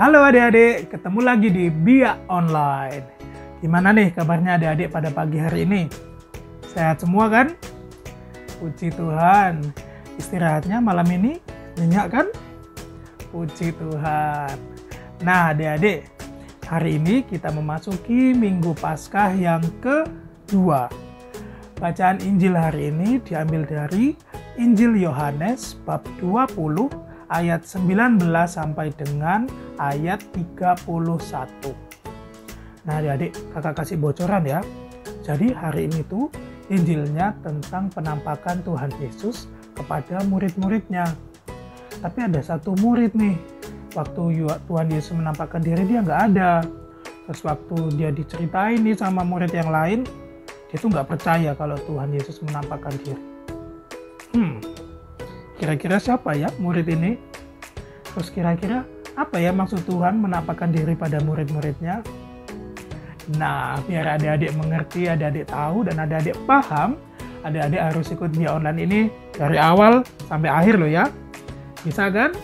Halo adik-adik, ketemu lagi di Bia Online. Gimana nih kabarnya adik-adik pada pagi hari ini? Sehat semua kan? Puji Tuhan. Istirahatnya malam ini nyenyak kan? Puji Tuhan. Nah adik-adik, hari ini kita memasuki Minggu Paskah yang kedua. Bacaan Injil hari ini diambil dari Injil Yohanes bab 20 ayat 19 sampai dengan ayat 31. Nah adik-adik, kakak kasih bocoran ya. Jadi hari ini tuh Injilnya tentang penampakan Tuhan Yesus kepada murid-muridnya. Tapi ada satu murid nih, waktu Tuhan Yesus menampakkan diri dia nggak ada. Terus waktu dia diceritain nih sama murid yang lain, dia tuh nggak percaya kalau Tuhan Yesus menampakkan diri. Kira-kira siapa ya murid ini? Terus kira-kira apa ya maksud Tuhan menampakkan diri pada murid-muridnya? Nah, biar adik-adik mengerti, adik-adik tahu, dan adik-adik paham, adik-adik harus ikut Bia Online ini dari awal sampai akhir loh ya. Bisa kan?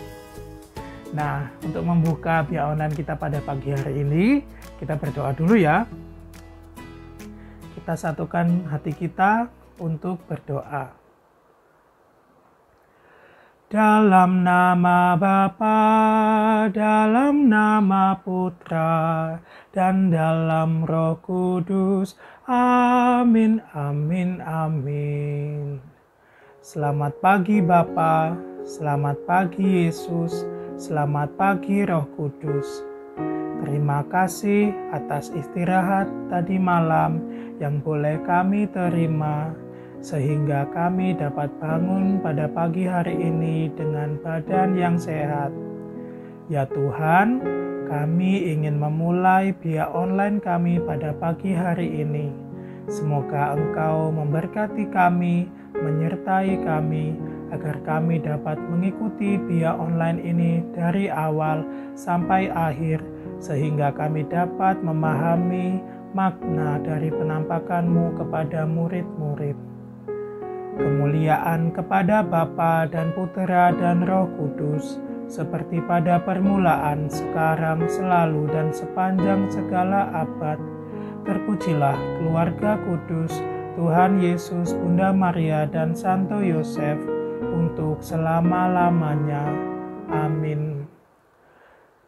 Nah, untuk membuka Bia Online kita pada pagi hari ini, kita berdoa dulu ya. Kita satukan hati kita untuk berdoa. Dalam nama Bapa, dalam nama Putra, dan dalam Roh Kudus. Amin, amin, amin. Selamat pagi Bapa, selamat pagi Yesus, selamat pagi Roh Kudus. Terima kasih atas istirahat tadi malam yang boleh kami terima, sehingga kami dapat bangun pada pagi hari ini dengan badan yang sehat. Ya Tuhan, kami ingin memulai Bia Online kami pada pagi hari ini. Semoga Engkau memberkati kami, menyertai kami, agar kami dapat mengikuti Bia Online ini dari awal sampai akhir, sehingga kami dapat memahami makna dari penampakan-Mu kepada murid-murid. Kemuliaan kepada Bapa dan Putera dan Roh Kudus, seperti pada permulaan, sekarang, selalu, dan sepanjang segala abad. Terpujilah keluarga kudus, Tuhan Yesus, Bunda Maria, dan Santo Yosef, untuk selama-lamanya. Amin.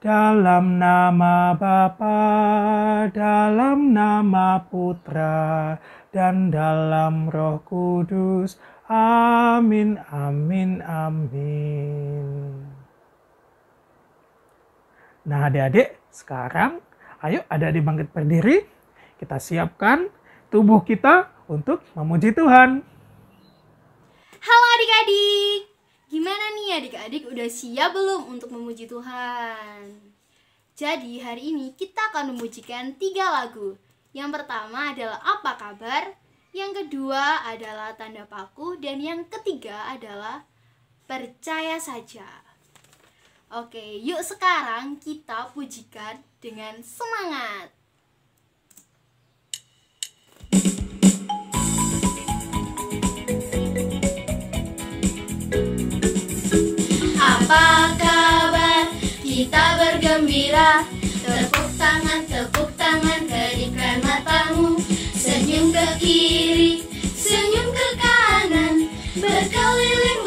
Dalam nama Bapa, dalam nama Putra, dan dalam Roh Kudus. Amin, amin, amin. Nah adik-adik, sekarang ayo adik-adik bangkit berdiri. Kita siapkan tubuh kita untuk memuji Tuhan. Halo adik-adik, gimana nih adik-adik udah siap belum untuk memuji Tuhan? Jadi hari ini kita akan memujikan 3 lagu. Yang pertama adalah Apa Kabar, yang kedua adalah Tanda Paku, dan yang ketiga adalah Percaya Saja. Oke, yuk sekarang kita pujikan dengan semangat. Apa kabar? Kita bergembira. Tepuk tangan, kedipkan matamu. Senyum ke kiri, senyum ke kanan. Berkeliling,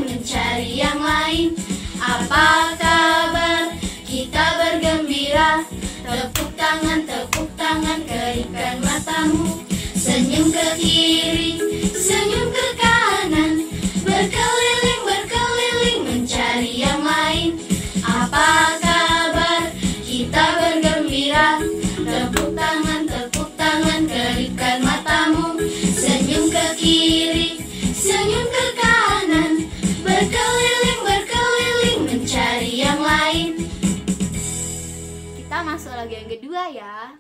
mencari yang lain. Apa kabar? Kita bergembira. Tepuk tangan, kedipkan matamu. Senyum ke kiri, senyum ke kanan. Berkeliling, mencari yang lain. Apa kabar? Kita bergembira. Tepuk tangan, kedipkan matamu. Senyum ke kiri, senyum ke kanan. Berkeliling, mencari yang lain. Kita masuk lagu yang kedua ya.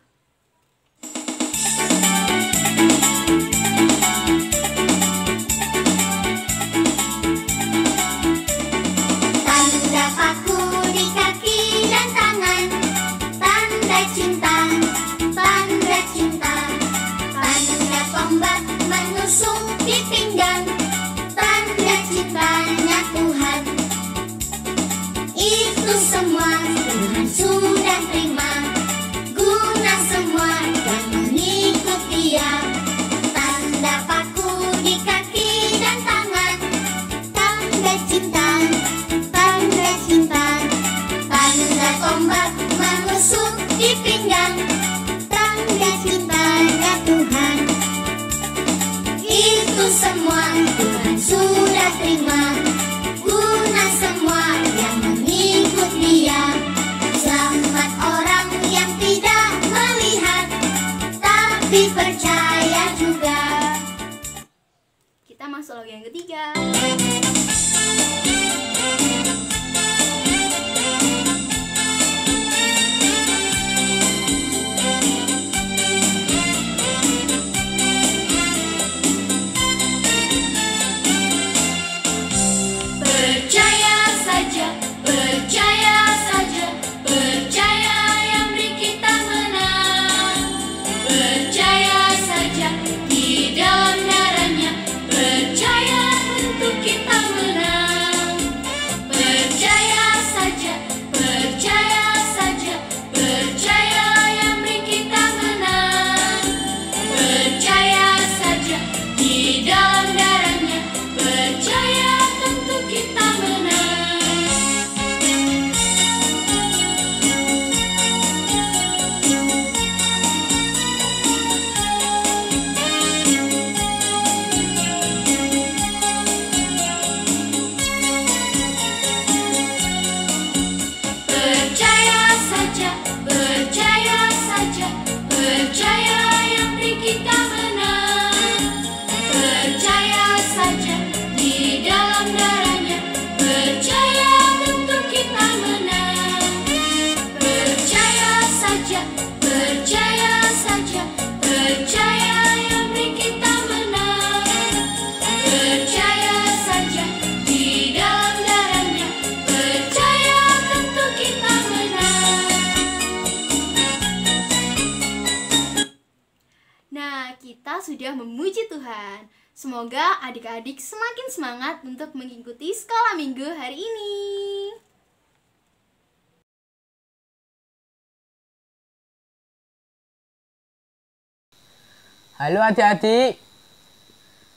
Tanda paku di kaki dan tangan, tanda cinta, tanda cinta. Tanda tombak menusuk di pinggang, tanda cintanya Tuhan. Itu semua semua Tuhan sudah terima. Guna semua yang mengikut Dia. Selamat orang yang tidak melihat tapi percaya juga. Kita masuk lagu yang ketiga. Percaya saja, percaya saja, percaya yang beri kita menang. Percaya saja di dalam darahnya, percaya tentu kita menang. Percaya saja, percaya saja, percaya yang beri kita menang. Percaya saja di dalam darahnya, percaya tentu kita menang. Percaya saja, percaya saja, percaya yang beri kita menang. Percaya saja di dalam darahnya, percaya tentu kita menang. Percaya saja, percaya saja, percaya yang beri kita menang. Percaya saja di dalam darahnya, percaya tentu kita menang. Nah, kita sudah memuji Tuhan. Semoga adik-adik semakin semangat untuk mengikuti sekolah minggu hari ini. Halo adik-adik,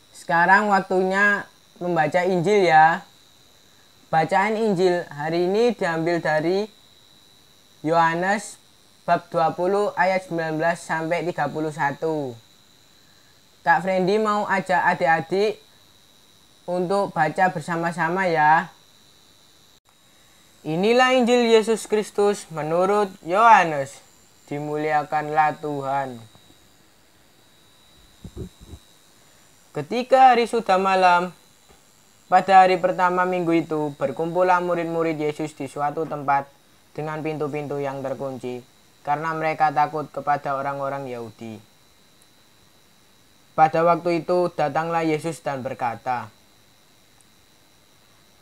sekarang waktunya membaca Injil ya. Bacaan Injil hari ini diambil dari Yohanes bab 20 ayat 19 sampai 31. Kak Friendly mau ajak adik-adik untuk baca bersama-sama ya. Inilah Injil Yesus Kristus menurut Yohanes. Dimuliakanlah Tuhan. Ketika hari sudah malam, pada hari pertama minggu itu, berkumpullah murid-murid Yesus di suatu tempat dengan pintu-pintu yang terkunci, karena mereka takut kepada orang-orang Yahudi. Pada waktu itu datanglah Yesus dan berkata,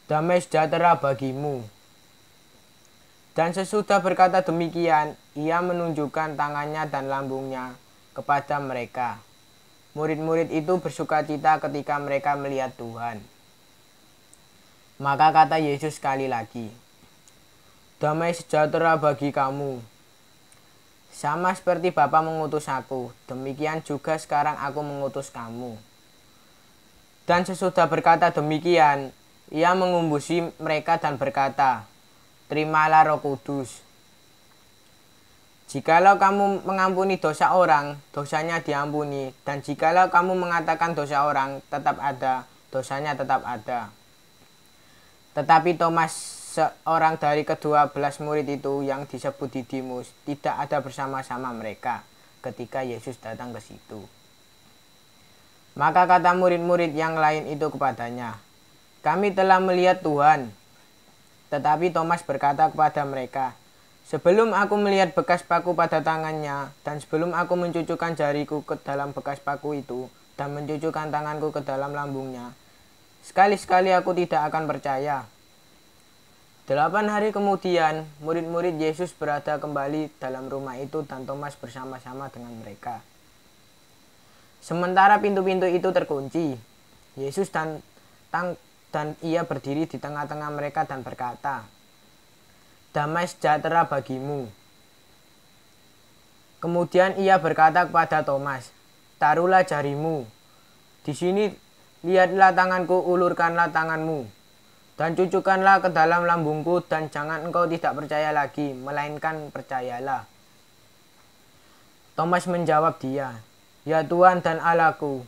"Damai sejahtera bagimu." Dan sesudah berkata demikian, ia menunjukkan tangannya dan lambungnya kepada mereka. Murid-murid itu bersukacita ketika mereka melihat Tuhan. Maka kata Yesus sekali lagi, "Damai sejahtera bagi kamu. Sama seperti Bapa mengutus aku, demikian juga sekarang aku mengutus kamu." Dan sesudah berkata demikian, ia mengumbusi mereka dan berkata, "Terimalah Roh Kudus. Jikalau kamu mengampuni dosa orang, dosanya diampuni. Dan jikalau kamu mengatakan dosa orang tetap ada, dosanya tetap ada." Tetapi Thomas, seorang dari ke-12 murid itu yang disebut Didimus, tidak ada bersama-sama mereka ketika Yesus datang ke situ. Maka kata murid-murid yang lain itu kepadanya, "Kami telah melihat Tuhan." Tetapi Thomas berkata kepada mereka, "Sebelum aku melihat bekas paku pada tangannya, dan sebelum aku mencucukkan jariku ke dalam bekas paku itu, dan mencucukkan tanganku ke dalam lambungnya, sekali-sekali aku tidak akan percaya." 8 hari kemudian, murid-murid Yesus berada kembali dalam rumah itu dan Thomas bersama-sama dengan mereka. Sementara pintu-pintu itu terkunci, Yesus dan ia berdiri di tengah-tengah mereka dan berkata, "Damai sejahtera bagimu." Kemudian ia berkata kepada Thomas, "Taruhlah jarimu. Di sini lihatlah tanganku, ulurkanlah tanganmu. Dan cucukkanlah ke dalam lambungku, dan jangan engkau tidak percaya lagi, melainkan percayalah." Thomas menjawab dia, "Ya Tuhan dan Allahku."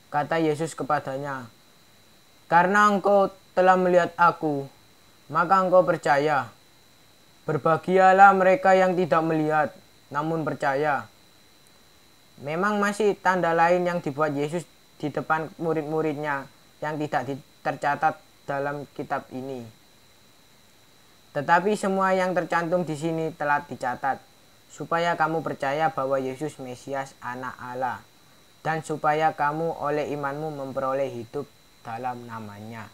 Kata Yesus kepadanya, "Karena engkau telah melihat aku, maka engkau percaya. Berbahagialah mereka yang tidak melihat, namun percaya." Memang masih tanda lain yang dibuat Yesus di depan murid-muridnya yang tidak tercatat dalam kitab ini. Tetapi semua yang tercantum di sini telah dicatat, supaya kamu percaya bahwa Yesus Mesias Anak Allah, dan supaya kamu oleh imanmu memperoleh hidup dalam namanya.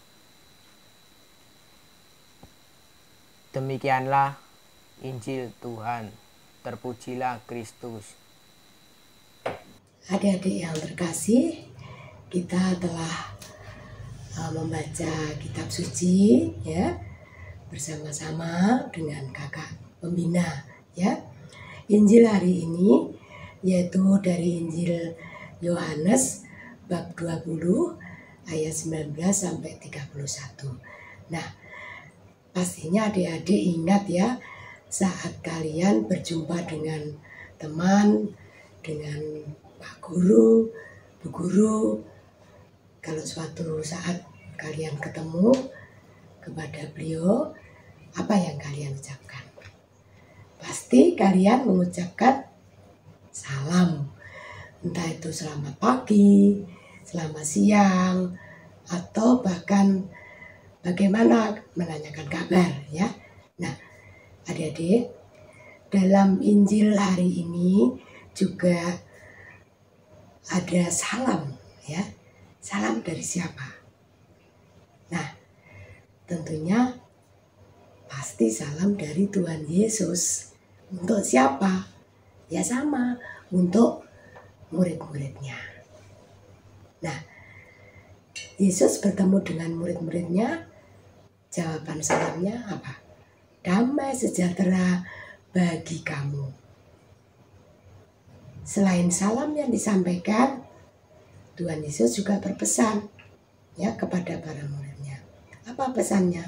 Demikianlah Injil Tuhan. Terpujilah Kristus. Adik-adik yang terkasih, kita telah membaca kitab suci ya bersama-sama dengan kakak pembina ya. Injil hari ini yaitu dari Injil Yohanes bab 20 ayat 19 sampai 31. Nah, pastinya adik-adik ingat ya, saat kalian berjumpa dengan teman, dengan Pak Guru, Bu Guru, kalau suatu saat kalian ketemu kepada beliau, apa yang kalian ucapkan? Pasti kalian mengucapkan salam. Entah itu selamat pagi, selamat siang, atau bahkan bagaimana menanyakan kabar ya. Nah, adik-adik, dalam Injil hari ini juga ada salam ya. Salam dari siapa? Nah, tentunya pasti salam dari Tuhan Yesus. Untuk siapa? Ya sama, untuk murid-muridnya. Nah, Yesus bertemu dengan murid-muridnya, jawaban salamnya apa? Damai sejahtera bagi kamu. Selain salam yang disampaikan, Tuhan Yesus juga berpesan ya kepada para muridnya. Apa pesannya?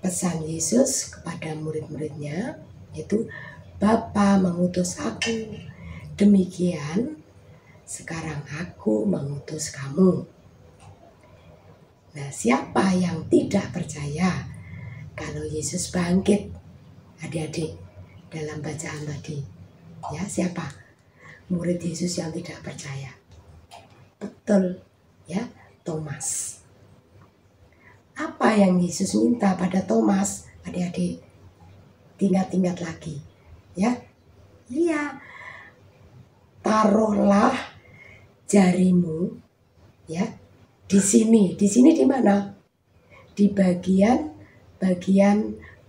Pesan Yesus kepada murid-muridnya yaitu, Bapa mengutus aku, demikian sekarang aku mengutus kamu. Nah, siapa yang tidak percaya kalau Yesus bangkit? Adik-adik, dalam bacaan tadi, ya siapa? Murid Yesus yang tidak percaya. Betul, ya, Thomas. Apa yang Yesus minta pada Thomas? Adik-adik, ingat-ingat lagi, ya. Iya, taruhlah jarimu, ya, di sini di mana? Di bagian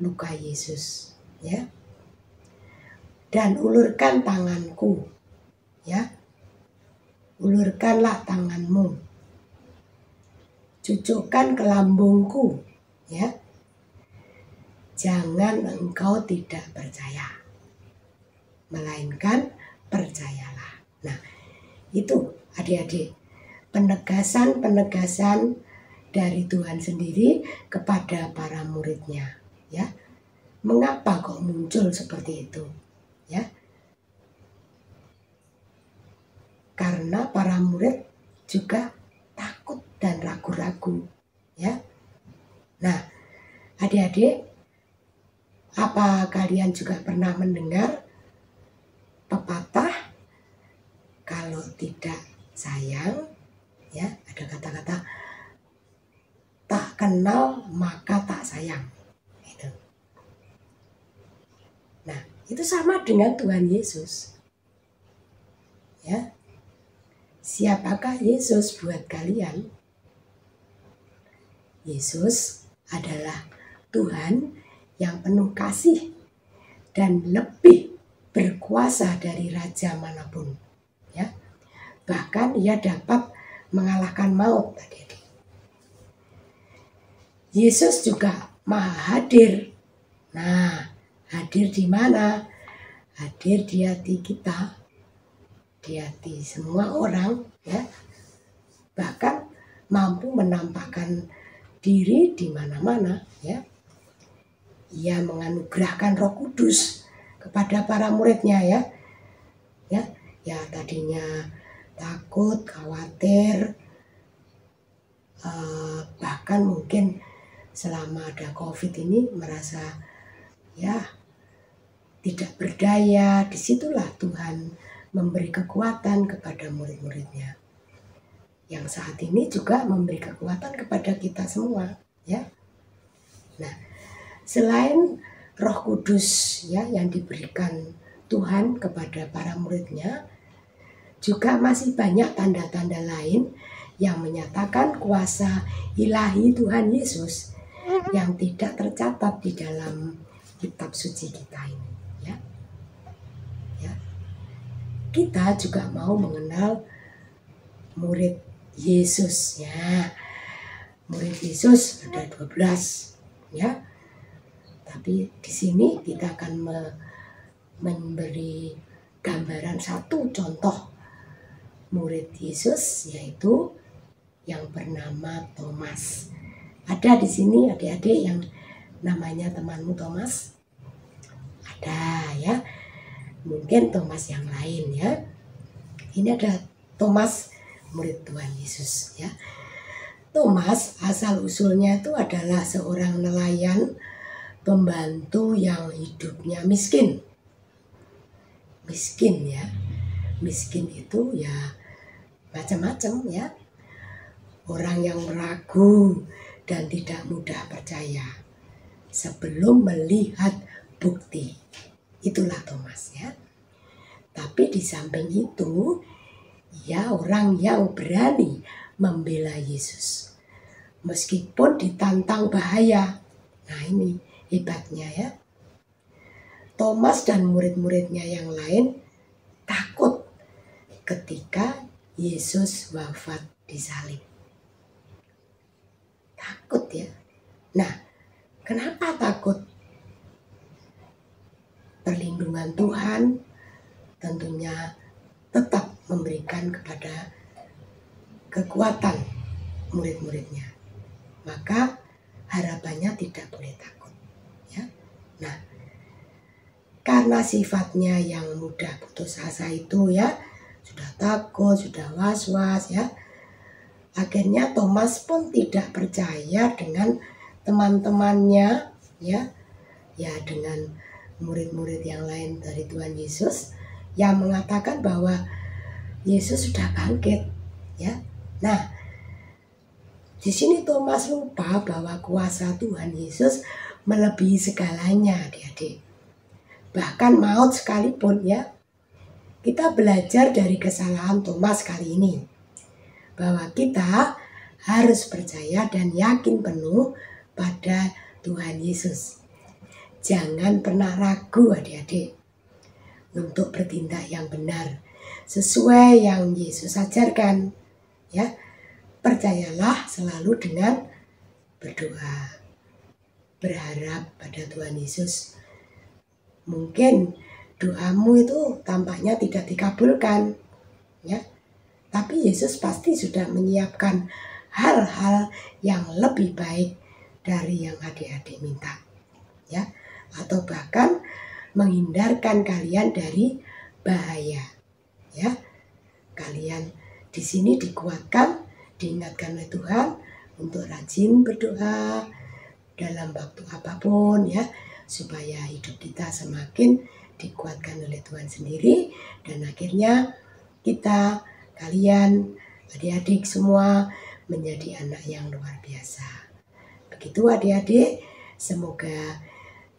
luka Yesus, ya. Dan ulurkan tanganku, ya. Ulurkanlah tanganmu. Cucukkan ke lambungku, ya. Jangan engkau tidak percaya, melainkan percayalah. Nah, itu adik-adik, penegasan dari Tuhan sendiri kepada para muridnya, ya. Mengapa kok muncul seperti itu, ya? Karena para murid juga takut dan ragu-ragu, ya. Nah, adik-adik, apa kalian juga pernah mendengar pepatah kalau tidak sayang, ya, ada kata-kata tak kenal maka tak sayang. Itu. Nah, itu sama dengan Tuhan Yesus. Ya. Siapakah Yesus buat kalian? Yesus adalah Tuhan yang penuh kasih dan lebih berkuasa dari raja manapun, ya. Bahkan ia dapat mengalahkan maut. Yesus juga Maha hadir. Nah, hadir di mana? Hadir di hati kita, di hati semua orang, ya. Bahkan mampu menampakkan diri di mana-mana, ya. Ia menganugerahkan Roh Kudus kepada para muridnya, ya. Ya, tadinya takut, khawatir, bahkan mungkin selama ada COVID ini merasa ya tidak berdaya. Disitulah Tuhan memberi kekuatan kepada murid-muridnya, yang saat ini juga memberi kekuatan kepada kita semua, ya. Nah, selain Roh Kudus ya yang diberikan Tuhan kepada para muridnya, juga masih banyak tanda-tanda lain yang menyatakan kuasa ilahi Tuhan Yesus yang tidak tercatat di dalam kitab suci kita ini, ya. Kita juga mau mengenal murid Yesus, ya. Murid Yesus ada 12, ya. Tapi di sini kita akan memberi gambaran satu contoh murid Yesus, yaitu yang bernama Thomas. Ada di sini adik-adik yang namanya temanmu Thomas? Ada, ya. Mungkin Thomas yang lain, ya. Ini ada Thomas, murid Tuhan Yesus, ya. Thomas asal usulnya itu adalah seorang nelayan pembantu yang hidupnya miskin. Miskin, ya. Miskin itu ya macam-macam, ya. Orang yang ragu dan tidak mudah percaya sebelum melihat bukti. Itulah Thomas, ya. Tapi di samping itu, ia orang yang berani membela Yesus meskipun ditantang bahaya. Nah, ini hebatnya, ya. Thomas dan murid-muridnya yang lain takut ketika Yesus wafat di salib. Takut, ya. Nah, kenapa takut? Perlindungan Tuhan tentunya tetap memberikan kepada kekuatan murid-muridnya. Maka harapannya tidak boleh takut, ya. Nah, karena sifatnya yang mudah putus asa itu, ya, sudah takut, sudah was-was, ya. Akhirnya Thomas pun tidak percaya dengan teman-temannya, ya, dengan murid-murid yang lain dari Tuhan Yesus yang mengatakan bahwa Yesus sudah bangkit, ya. Nah, di sini Thomas lupa bahwa kuasa Tuhan Yesus melebihi segalanya, adik-adik. Bahkan maut sekalipun, ya. Kita belajar dari kesalahan Thomas kali ini, bahwa kita harus percaya dan yakin penuh pada Tuhan Yesus. Jangan pernah ragu, adik-adik, untuk bertindak yang benar sesuai yang Yesus ajarkan, ya. Percayalah selalu dengan berdoa, berharap pada Tuhan Yesus. Mungkin doamu itu tampaknya tidak dikabulkan, ya. Tapi Yesus pasti sudah menyiapkan hal-hal yang lebih baik dari yang adik-adik minta, ya. Atau bahkan menghindarkan kalian dari bahaya, ya. Kalian di sini dikuatkan, diingatkan oleh Tuhan untuk rajin berdoa dalam waktu apapun, ya, supaya hidup kita semakin dikuatkan oleh Tuhan sendiri, dan akhirnya kita, kalian, adik-adik semua menjadi anak yang luar biasa. Begitu adik-adik, semoga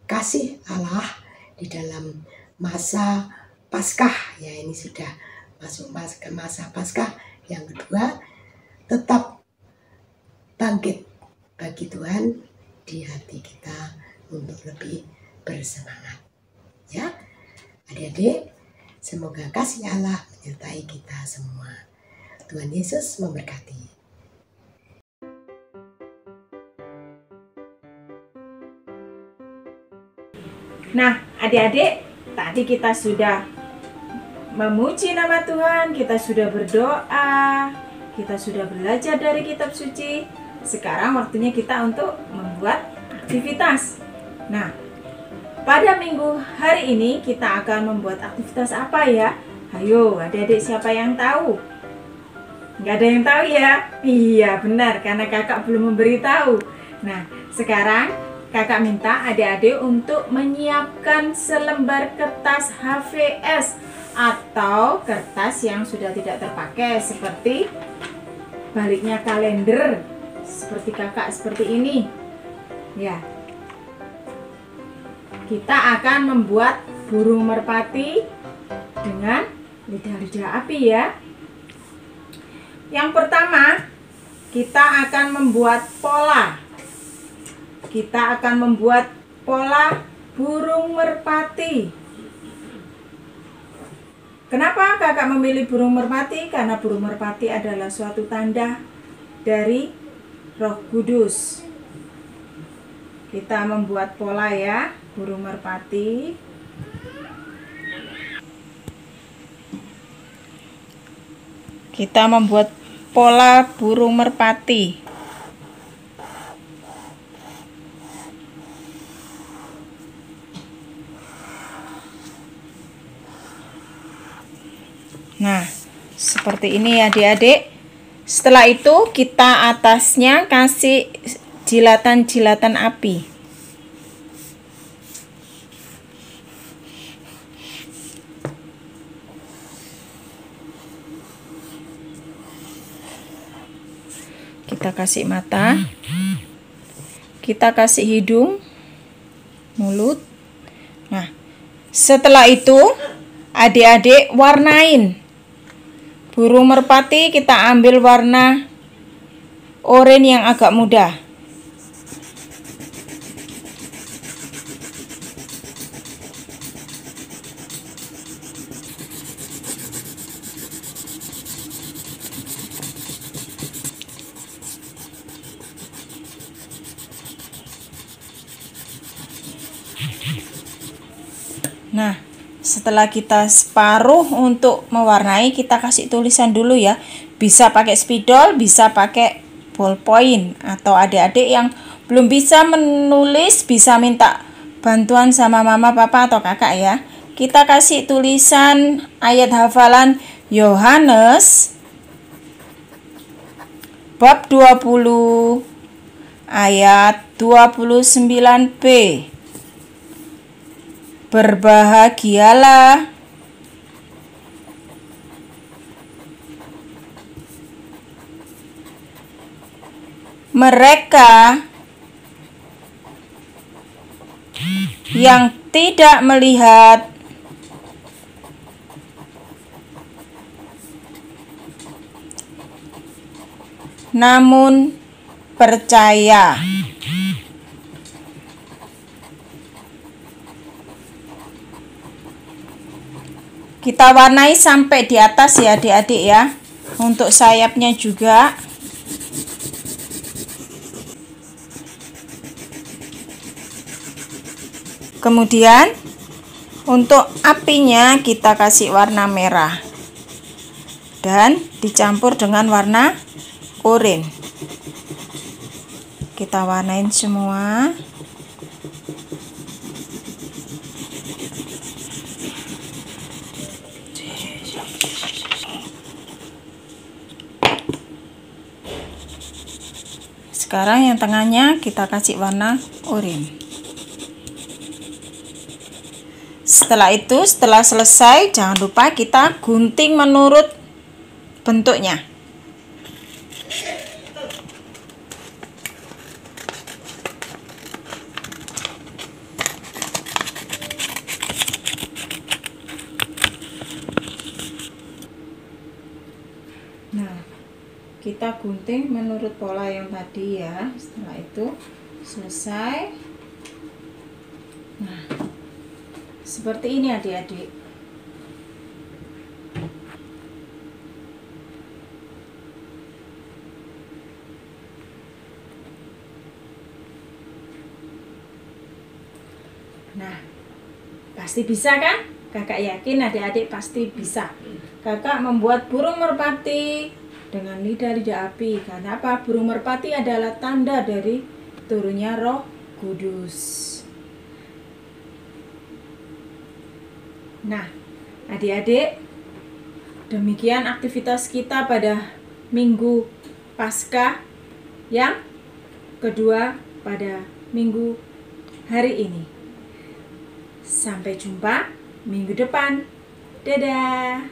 kasih Allah di dalam masa Paskah, ya, ini sudah masuk ke masa Paskah yang kedua, tetap bangkit bagi Tuhan di hati kita untuk lebih bersemangat, ya. Adik-adik, semoga kasih Allah menyertai kita semua. Tuhan Yesus memberkati. Nah, adik-adik, tadi kita sudah memuji nama Tuhan, kita sudah berdoa, kita sudah belajar dari kitab suci. Sekarang waktunya kita untuk membuat aktivitas. Nah, pada minggu hari ini kita akan membuat aktivitas apa, ya? Ayo, adik-adik, siapa yang tahu? Nggak ada yang tahu ya? Iya benar, karena kakak belum memberitahu. Nah, sekarang kakak minta adik-adik untuk menyiapkan selembar kertas HVS atau kertas yang sudah tidak terpakai, seperti baliknya kalender, seperti kakak seperti ini. Ya, kita akan membuat burung merpati dengan lidah-lidah api ya. Yang pertama, kita akan membuat pola. Kita akan membuat pola burung merpati. Kenapa kakak memilih burung merpati? Karena burung merpati adalah suatu tanda dari Roh Kudus. Kita membuat pola ya, burung merpati. Kita membuat pola burung merpati. Nah, seperti ini ya adik-adik. Setelah itu kita atasnya kasih jilatan-jilatan api. Kita kasih mata, kita kasih hidung, mulut. Nah, setelah itu adik-adik warnain. Burung merpati kita ambil warna oranye yang agak muda. Nah, setelah kita separuh untuk mewarnai, kita kasih tulisan dulu ya. Bisa pakai spidol, bisa pakai ballpoint. Atau adik-adik yang belum bisa menulis, bisa minta bantuan sama mama, papa, atau kakak ya. Kita kasih tulisan ayat hafalan Yohanes bab 20 ayat 29b. Berbahagialah mereka yang tidak melihat namun percaya. Kita warnai sampai di atas ya adik-adik ya. Untuk sayapnya juga. Kemudian untuk apinya kita kasih warna merah. Dan dicampur dengan warna oranye. Kita warnain semua. Sekarang yang tengahnya kita kasih warna oranye. Setelah itu, setelah selesai, jangan lupa kita gunting menurut bentuknya. Nah, kita gunting menurut pola yang tadi ya. Setelah itu selesai. Nah, seperti ini adik-adik. Nah, pasti bisa kan? Kakak yakin adik-adik pasti bisa. Kakak membuat burung merpati dengan lidah-lidah api. Karena apa? Burung merpati adalah tanda dari turunnya Roh Kudus. Nah, adik-adik, demikian aktivitas kita pada Minggu Paskah yang kedua pada minggu hari ini. Sampai jumpa minggu depan. Dadah.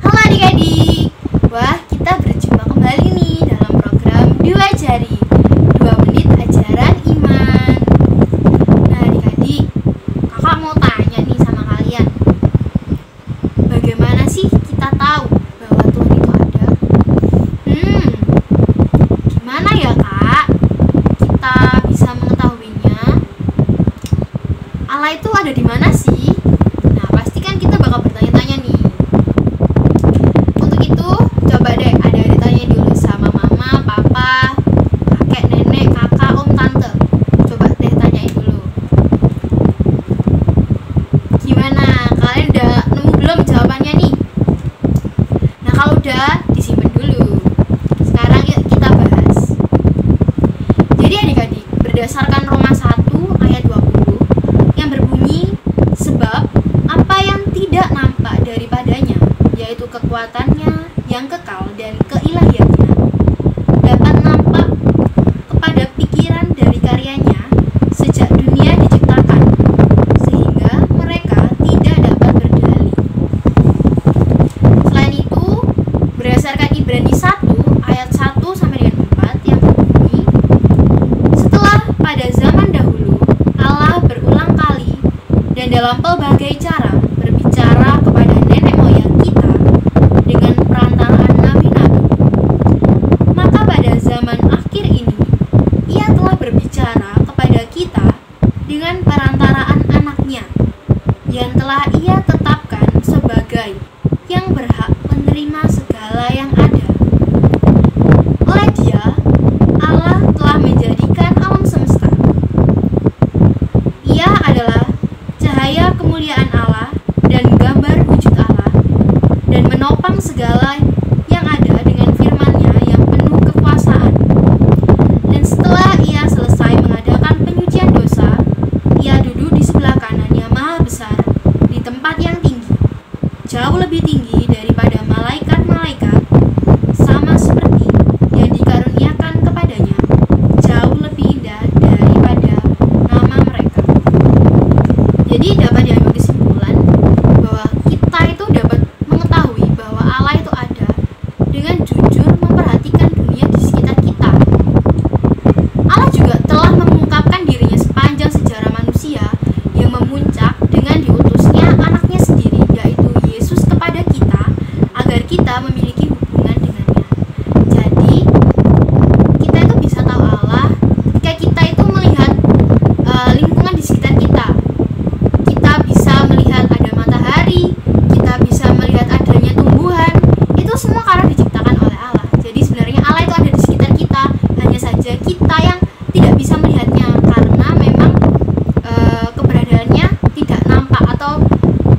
Halo adik-adik. Wah, kita berjumpa kembali nih dalam program Dua Jari 2 menit ajaran iman. Nah adik-adik, kakak mau tanya nih sama kalian. Bagaimana sih kita tahu bahwa Tuhan itu ada? Gimana ya kak? Kita bisa mengetahuinya? Allah itu ada di mana sih? Nah pasti kan kita bakal bertanya-tanya nih. Untuk itu coba deh adik-adik tanya dulu sama mama, papa, kakek, nenek, kakak, om, tante. Coba deh tanyain dulu. Gimana? Kalian udah nemu belum jawabannya nih? Nah kalau udah, disimpan dulu. Sekarang yuk kita bahas. Jadi adik-adik, berdasarkan Roma 1 ayat 20 yang berbunyi, sebab apa yang tidak nampak daripadanya, yaitu kekuatannya yang kekal dan keilahiannya, dapat nampak kepada pikiran dari karyanya sejak dunia diciptakan, sehingga mereka tidak dapat berdalih. Selain itu, berdasarkan Ibrani 1 ayat 1 sampai dengan 4 yang berbunyi, setelah pada zaman dahulu Allah berulang kali dan dalam pelbagai cara berbicara kepada nenek moyang kita dengan perantaraan nabi-nabi, maka pada zaman akhir ini Ia telah berbicara kepada kita dengan perantaraan anaknya yang telah Ia tetapkan sebagai yang berhak menerima segala yang ada. Oleh Dia, Allah telah menjadikan alam semesta. Ia adalah cahaya kemuliaan Allah dan gambar wujud Allah, dan menopang segala yang ada dengan firman-Nya yang penuh kekuasaan. Dan setelah Ia selesai mengadakan penyucian dosa, Ia duduk di sebelah kanan yang maha besar di tempat yang tinggi, jauh lebih tinggi daripada malaikat-malaikat, sama seperti yang dikaruniakan kepadanya, jauh lebih indah daripada nama mereka. Jadi dapat diambil kesimpulan bahwa kita itu dapat mengetahui bahwa Allah itu ada dengan jujur memperhatikan dunia di sekitar kita. Allah juga telah mengungkapkan dirinya sepanjang sejarah manusia yang memuncak dengan diutusnya anaknya sendiri, yaitu Yesus, kepada kita agar kita memiliki hubungan dengannya. Jadi kita itu bisa tahu Allah ketika kita itu melihat lingkungan di sekitar kita. Kita bisa melihat ada matahari, kita bisa melihat adanya tumbuhan. Itu semua karena diciptakan oleh Allah. Jadi sebenarnya Allah itu ada di sekitar kita, hanya saja kita yang tidak bisa melihatnya karena memang keberadaannya tidak nampak atau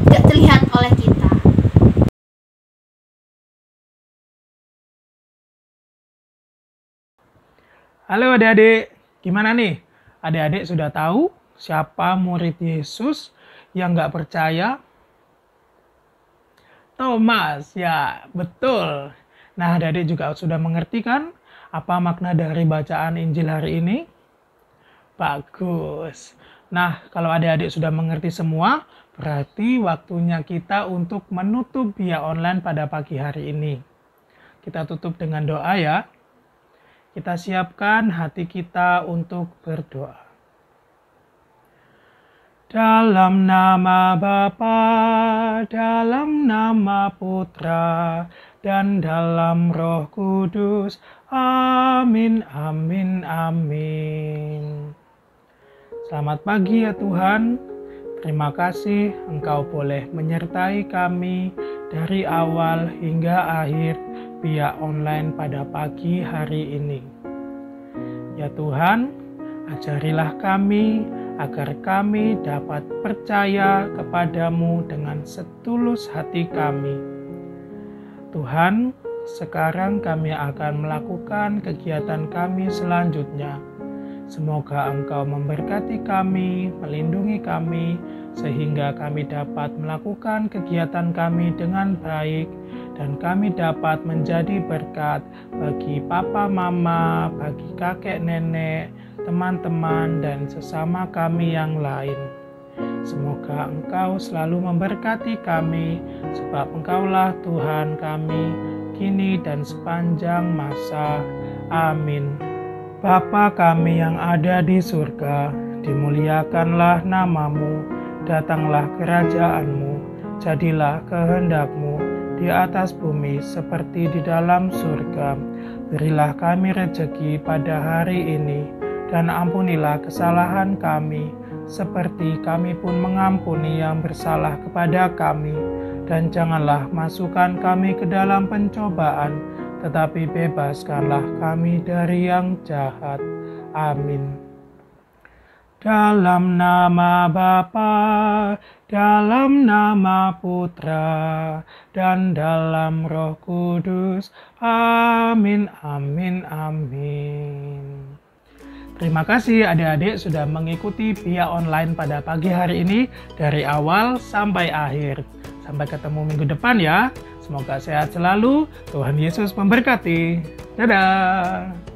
tidak terlihat oleh kita. Halo adik-adik, gimana nih? Adik-adik sudah tahu siapa murid Yesus yang nggak percaya? Thomas, ya betul. Nah adik-adik juga sudah mengerti kan apa makna dari bacaan Injil hari ini? Bagus. Nah kalau adik-adik sudah mengerti semua, berarti waktunya kita untuk menutup via online pada pagi hari ini. Kita tutup dengan doa ya. Kita siapkan hati kita untuk berdoa. Dalam nama Bapa, dalam nama Putra, dan dalam Roh Kudus. Amin, amin, amin. Selamat pagi ya Tuhan. Terima kasih Engkau boleh menyertai kami dari awal hingga akhir via online pada pagi hari ini. Ya Tuhan, ajarilah kami agar kami dapat percaya kepadamu dengan setulus hati kami. Tuhan, sekarang kami akan melakukan kegiatan kami selanjutnya. Semoga Engkau memberkati kami, melindungi kami, sehingga kami dapat melakukan kegiatan kami dengan baik, dan kami dapat menjadi berkat bagi papa mama, bagi kakek nenek, teman-teman, dan sesama kami yang lain. Semoga Engkau selalu memberkati kami, sebab Engkaulah Tuhan kami, kini dan sepanjang masa. Amin. Bapa kami yang ada di surga, dimuliakanlah namamu, datanglah kerajaan-Mu, jadilah kehendak-Mu di atas bumi seperti di dalam surga. Berilah kami rejeki pada hari ini, dan ampunilah kesalahan kami, seperti kami pun mengampuni yang bersalah kepada kami. Dan janganlah masukkan kami ke dalam pencobaan, tetapi bebaskanlah kami dari yang jahat. Amin. Dalam nama Bapa, dalam nama Putra, dan dalam Roh Kudus. Amin, amin, amin. Terima kasih adik-adik sudah mengikuti BIA Online pada pagi hari ini dari awal sampai akhir. Sampai ketemu minggu depan ya. Semoga sehat selalu. Tuhan Yesus memberkati. Dadah.